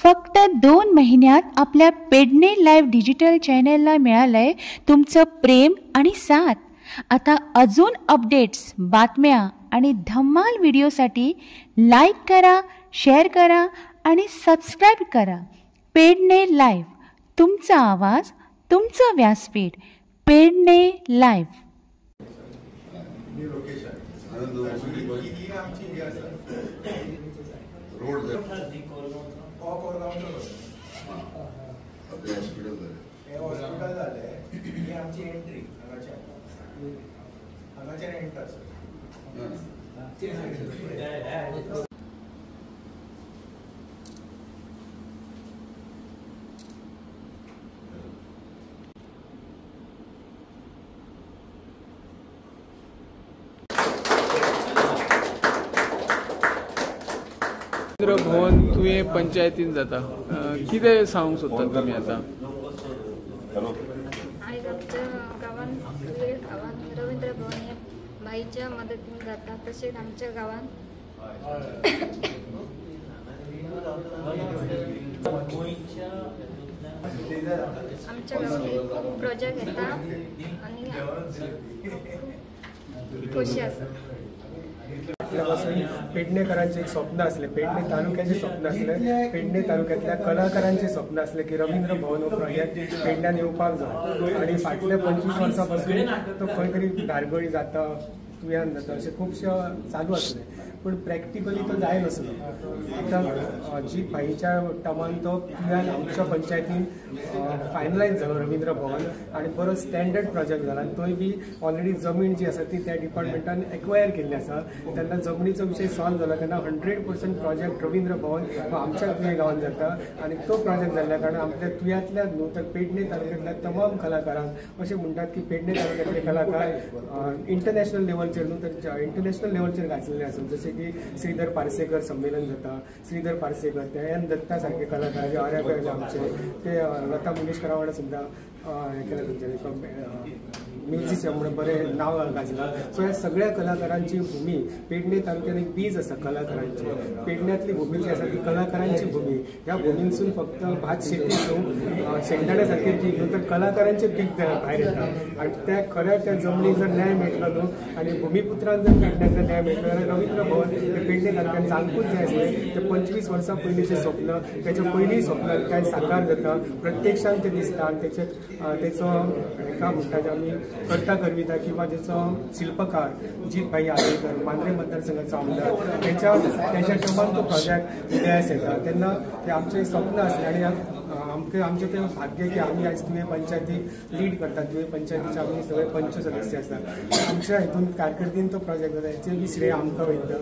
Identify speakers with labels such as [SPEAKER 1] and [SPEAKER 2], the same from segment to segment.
[SPEAKER 1] फक्त 2 महिन्यात आपल्या पेडणे लाईव्ह डिजिटल चॅनलला मिळालंय तुमचं प्रेम आणि साथ. आता अजून अपडेट्स, बातम्या आणि धम्माल व्हिडिओसाठी लाईक करा, शेअर करा आणि सबस्क्राईब करा. पेडणे लाईव्ह, तुमचा आवाज, तुमचं व्यासपीठ. पेडणे लाईव्ह.
[SPEAKER 2] हॉस्पिटल झाले ही आमची एंट्री हांगाच्या एंट्रन्स.
[SPEAKER 3] रवींद्र भवन तुवें पंचायतीन जाता, कितें सांगूंक सोदता तुमी आतां?
[SPEAKER 4] आयज आमच्या गांवांत रवींद्र भवन हे बाईच्या मदतीन जाता. तशेंच आमच्या गांवांत आमच्या गांवांत खूब प्रोजेक्ट येता आनी खोशी आसा.
[SPEAKER 2] पेडणेकरांचे एक स्वप्न असले, पेडणे तालुक्याचे स्वप्न असले, पेडणे तालुक्यातल्या कलाकारांचे स्वप्न असले की रवींद्र भवन हो प्रोजेक्ट पेडण्यान येवपाक जाय. आणि फाटल्या 25 वर्सां तो खंय तरी धारगळी जाता, तुयान जाता, अशें खुबशे चालू आसले, पण प्रॅक्टिकली तो जाय नासलो. आतां जी भाईच्या टर्मान तो तुयान आमच्या पंचायतीन फायनलायज जालो रवींद्र भवन, आनी बरो स्टँडर्ड प्रोजेक्ट जाला. तोय बी ऑलरेडी जमीन जी आसा ती त्या डिपार्टमेंटान एक्वायर केल्ली आसा. तेन्ना जमनीचो विशय सॉल्व जाला तेन्ना 100% प्रोजेक्ट रवींद्र भवन हो आमच्या तुये गांवांत जाता. आनी तो प्रोजेक्ट जाल्ल्या कारणान आपल्या तुयांतल्याच न्हू तर पेडणे तालुक्यांतल्या तमाम कलाकारांक अशें म्हणटात की पेडणे तालुक्यांतले कलाकार इंटरनॅशनल लेवलचेर न्हू तर इंटरनॅशनल लेवलचेर गाजलेले आसात. जशें की श्रीधर पार्सेकर संमेलन जाता, श्रीधर पार्सेकर ते एन दत्ता सारखे कलाकार जे आर्याबेज आमचे, ते लता मंगेशकरा वांगडा सुद्दां हे केलें तुमचे म्युझिशियन म्हणून बरें नांव गाजलां. सो ह्या सगळ्या कलाकारांची भूमी पेडणे तालुक्यात एक बीज आसा कलाकारांची. पेडण्यातली भूमी जी आसा ती कलाकारांची भूमी. ह्या भूमीनसून फक्त भात शेती न्हू, शेंगदाण्या सारखे पीक न्हू तर कलाकारांचे पीक भायर येता. आनी त्या खऱ्या त्या जमनीक जर न्याय मेळटलो न्हू आनी भुमिपुत्रांक जर पेडण्यातल्यान न्याय मेळटलो जाल्यार रवींद्र भवन ते पेडणे तालुक्यात जावंकूच जाय आसलें. ते 25 वर्सां पयलींचें स्वप्न, तेचे पयलीं स्वप्न काय साकार जाता, प्रत्यक्षान ते दिसता. आनी तेचो हेका म्हणटा आमी करता करविता किंवा त्याचो शिल्पकार जीत भाई आलेकर, मांद्रे मतदारसंघाचो आमदार, त्याच्या टर्मान तो प्रोजेक्ट उदयास येता. तेन्ना ते आमचें स्वप्न आसलें आनी आमचें तें भाग्य की आमी आयज तुवें पंचायती लीड करतात. तुवें पंचायतीचे आमी सगळे पंच सदस्य आसात. आमच्या हितून कारकिर्दीन तो प्रोजेक्ट जाता, हेचें बी श्रेय आमकां वयता.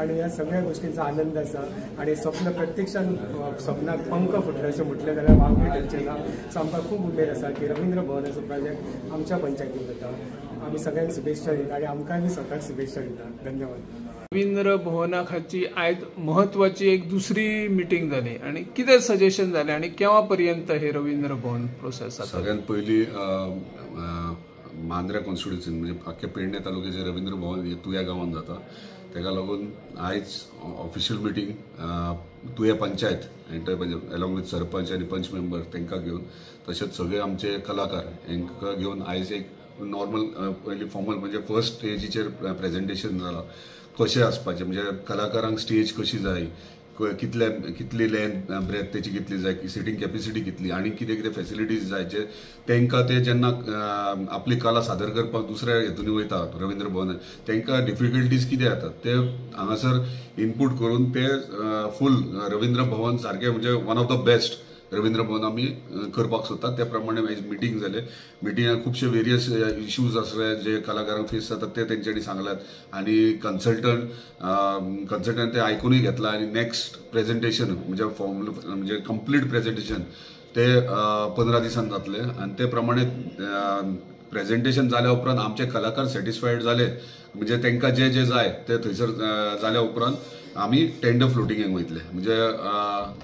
[SPEAKER 2] आनी ह्या सगळ्या गोश्टींचो आनंद आसा. आनी स्वप्न प्रत्यक्षान स्वप्नाक पंख फुटले अशें म्हटलें जाल्यार वावगे टेंशन ना. सो आमकां खूब उमेद आसा की रवींद्र भवनाचो प्रोजेक्ट आमच्या पंचायतीन जाता. आमी सगळ्यांक शुभेच्छा दिता आनी आमकांय बी स्वताक शुभेच्छा दिता. धन्यवाद.
[SPEAKER 3] रवींद्र भवना खातीर आयज म्हत्वाची एक दुसरी मिटींग जाली आनी कितें सजेशन जालें आनी केव्हा पर्यंत हे रवींद्र भवन प्रोसेस जाता?
[SPEAKER 5] सगळ्यात पयली मांद्र्या कॉन्स्टिट्युन्सीन म्हणजे आख्या पेडणे तालुक्याचे रवींद्र भवन हे तुया गांवांत जाता. तेका लागून आयज ऑफिशियल मिटींग तुया पंचायत अलॉंग विथ सरपंच आनी पंच मेंबर तांकां घेवन, तशेंच सगळे आमचे कलाकार हांकां घेवन आयज एक नॉर्मल पयली फॉर्मल म्हणजे फर्स्ट स्टेजीचेर प्रेजेंटेशन जालां कशें आसपाचें, म्हणजे कलाकारांक स्टेज कशी जाय, कितली लेंथ ब्रेथ तेची कितली जाय, सिटींग कॅपेसिटी कितली, आनी कितें कितें फॅसिलिटीज जाय जे तांकां ते जेन्ना आपली कला सादर करपाक दुसऱ्या हेतून वयता रवींद्र भवनात तांकां डिफिकल्टीज कितें जातात ते हांगासर इनपूट करून ते फूल रवींद्र भवन सारकें म्हणजे one of the best Ravindra Bhavan आमी करपाक सोदतात. त्या प्रमाणे मिटींग जाले. मिटिंगाक खुबशे वेरियस इश्यूज आसले जे कलाकारांक फेस जातात ते तेंच्यांनी सांगल्यात आनी कन्सल्टंट ते आयकूनय घेतला. आनी नेक्स्ट प्रेजेंटेशन म्हणजे कंप्लीट प्रेजेंटेशन ते 15 दिसान जातले. आनी ते प्रमाणे प्रेजेंटेशन जाल्या उपरांत आमचे कलाकार सॅटिस्फायड जाले म्हणजे तांकां जे जे जाय ते थंयसर जाल्या उपरांत आमी टेंडर फ्लोटिंगेक वयतले. म्हणजे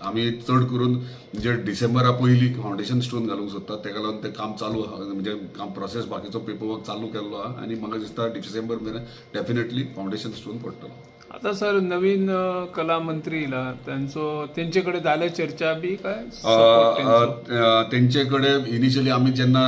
[SPEAKER 5] आमी चड करून म्हणजे डिसेंबरा पयलीं फावंडेशन स्टोन घालूंक सोदतात. ताका लागून तें काम चालू म्हणजे काम प्रोसेस बाकीचो पेपर वर्क चालू केल्लो आहा आनी म्हाका दिसता डिसेंबर मेरेन डेफिनेटली फावंडेशन स्टोन पडटलो.
[SPEAKER 3] आता सर नवीन कला मंत्री इला त्यांचे कडेन जाले चर्चा बी काय
[SPEAKER 5] तेंचे कडेन इनिशियली आमी जेन्ना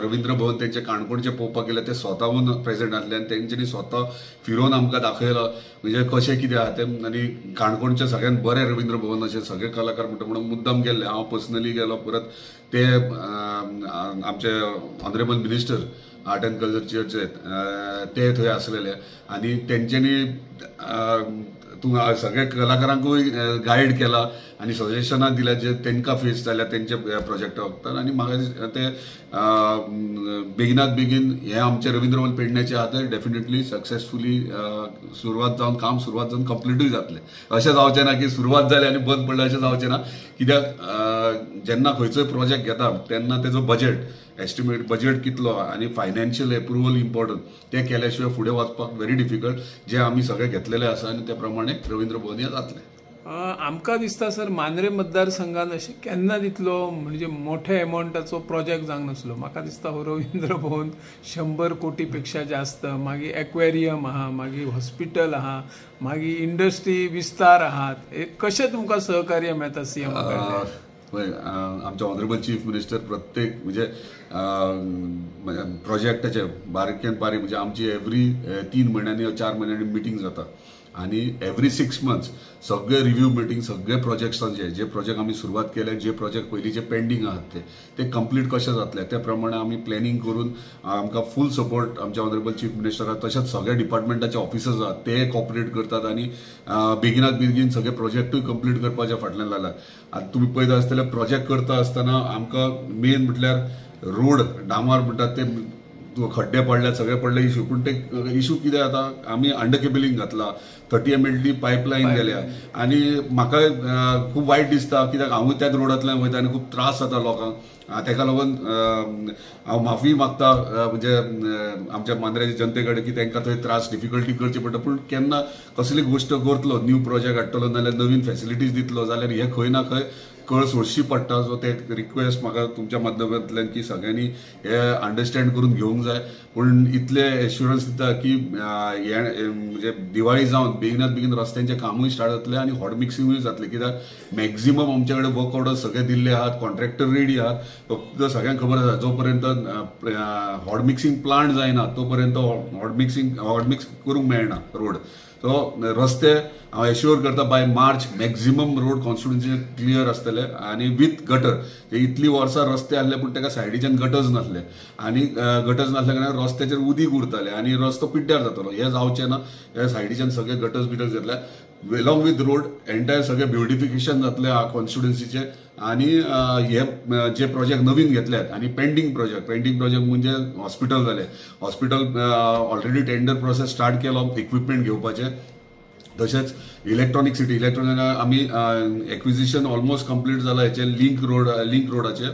[SPEAKER 5] रवींद्र भवन तेंचे काणकोणचे पळोवपाक गेले ते स्वताहून प्रेझेंट आसले आनी तेंच्यांनी स्वता फिरोवन आमकां दाखयलो म्हणजे कशें कितें आहा तें आनी काणकोणचे सगळ्यात बरें रवींद्र भवन अशें सगळे कलाकार म्हणटा म्हणून मुद्दाम गेल्ले हांव पर्सनली गेलो परत ते आमचे ऑनरेबल मिनिस्टर आर्ट अँड कल्चरचे ते थंय आसलेले आनी तेंच्यांनी सगळ्या कलाकारांकूय गायड केला आनी सजेशनां दिल्या जे तांकां फेस जाल्या तेंचे प्रोजेक्टा वखदार आनी म्हाका ते बेगिनात बेगीन हे आमचे रवींद्र भवन पेडण्याचे आहा ते डेफिनेटली सक्सेसफुली सुरवात जावन कंप्लीटूय जातले अशें जावचें ना की सुरवात जाली आनी बंद पडलें अशें जावचें ना कित्याक जेन्ना खंयचोय प्रोजेक्ट घेता तेन्ना तेजो बजेट एस्टिमेट बजेट कितलो आनी फायनान्शियल एप्रुवल इम्पॉर्टंट ते केल्या शिवाय फुडें वचपाक व्हेरी डिफिकल्ट जे आमी सगळे घेतलेले आसा आनी त्या प्रमाणे रवींद्र भवन हे जातले
[SPEAKER 3] आमकां दिसता सर मांद्रे मतदारसंघात अशें केन्ना तितलो म्हणजे मोठ्या एमावंटाचो प्रोजेक्ट जावंक नासलो म्हाका दिसता हो रवींद्र भवन 100 कोटी पेक्षा जास्त मागीर एक्वेरियम आहा मागीर हॉस्पिटल आहा मागीर इंडस्ट्री विस्तार आहात कशें तुमकां सहकार्य मेळटा सीएम
[SPEAKER 5] आमच्या ऑनरेबल चीफ मिनिस्टर प्रत्येक म्हणजे प्रोजेक्टाचे बारीकेन बारीक म्हणजे आमची एव्हरी 3 महिन्यांनी 4 महिन्यांनी मिटींग जाता आणि एव्हरी 6 मंथ्स सगळे रिव्ह्यू मिटींग सगळे प्रोजेक्ट्सांचे जे प्रोजेक्ट आम्ही सुरुवात केले जे प्रोजेक्ट पयलींचे पेंडिंग आहात ते कंप्लीट कशें जातले त्या प्रमाणे आमी प्लॅनिंग करून आमकां फूल सपोर्ट आमच्या ऑनरेबल चीफ मिनिस्टर आहात तशेंच सगळे डिपार्टमेंटाचे ऑफिसर्स आहात ते कॉपरेट करतात आनी बेगिनात बेगीन सगळे प्रोजेक्टूय कंप्लीट करपाचे फाटल्यान लागल्यात आतां तुमी पळयता आसतले प्रोजेक्ट करता आसतना आमकां मेन म्हटल्यार रोड डांबर म्हणटात ते खड्डे पडल्यात सगळे पडले इशू पण ते इशू कितें जाता आमी अंडर केबलिंग घातला 30 MLD पायपलायन गेल्या आणि म्हाका खूब वायट दिसता कित्याक हांवूय त्याच रोडांतल्यान वयता आनी खूब त्रास जाता लोकांक तेका लागून हांव माफी मागता म्हणजे आमच्या मांद्रेच्या जनते कडेन की तांकां थंय त्रास डिफिकल्टी करची पडटा पूण केन्ना कसली गोश्ट करतलो न्यू प्रोजेक्ट हाडटलो नाल्यार नवीन फॅसिलिटीज दितलो जाल्यार हे खंय ना खंय कळ सोडची पडटा सो ते रिक्वेस्ट म्हाका तुमच्या माध्यमांतल्यान की सगळ्यांनी हे अंडरस्टँड करून घेवंक जाय पूण इतले एश्युरन्स दिता की म्हणजे दिवाळी जावन बेगिनात बेगीन रस्त्यांचे कामूय स्टार्ट जातले आनी हॉट मिक्सिंगूय जातले कित्याक मॅक्झिमम आमचे कडेन वर्क ऑर्डर्स सगळे दिल्ले आहात कॉन्ट्रॅक्टर रेडी आहात फक्त सगळ्यांक खबर आसा जो पर्यंत हॉट मिक्सिंग प्लांट जायना तो पर्यंत हॉट मिक्स करूंक मेळना रोड सो रस्ते हांव एश्युअर करता by March maximum road constituency clear आसतले आनी विथ गटर इतली वर्सां रस्ते आसले पूण ताका सायडीच्यान गटर्स नासले आनी गटर्स नासल्या कारणान रस्त्याचेर उदीक उरताले आनी रस्तो पिड्ड्यार जातालो हे जावचें ना हे सायडीच्यान सगळे गटर्स जातले अलॉंग विथ रोड एंटायर सगळे ब्युटिफिकेशन जातले कॉन्स्टिट्युएन्सीचे आणि हे जे प्रोजेक्ट नवीन घेतल्यात आणि पेंडिंग प्रोजेक्ट म्हणजे हॉस्पिटल झाले hospital already tender process start केलो इक्विपमेंट घेवपाचे तशेंच इलेक्ट्रॉनिक सिटी आमी एक्विजिशन ऑलमोस्ट कंप्लीट जाला हेचे लिंक रोडाचे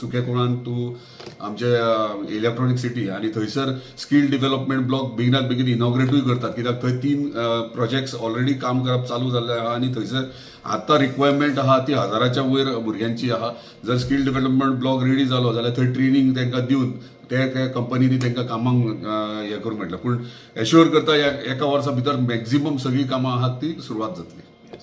[SPEAKER 5] सुकेकुळान टू आमचे इलेक्ट्रॉनिक सिटी आणि थंयसर स्कील डेव्हलपमेंट ब्लॉक बेगिनात बेगीन इनॉग्रेटूय करतात कित्याक थंय 3 प्रोजेक्ट्स ऑलरेडी काम करप चालू जाल्ले आहा आनी थंयसर आतां रिक्वायरमेंट आहा ती 1000च्या वयर भुरग्यांची आहा जर स्कील डेव्हलपमेंट ब्लॉक रेडी जालो जाल्यार थंय ट्रेनिंग तांकां दिवन त्या कंपनीनी तांकां कामांक हे करूंक मेळटलें पूण एश्युअर करता एका वर्सा भितर मॅक्झिमम सगळीं कामां आहात ती सुरवात जातली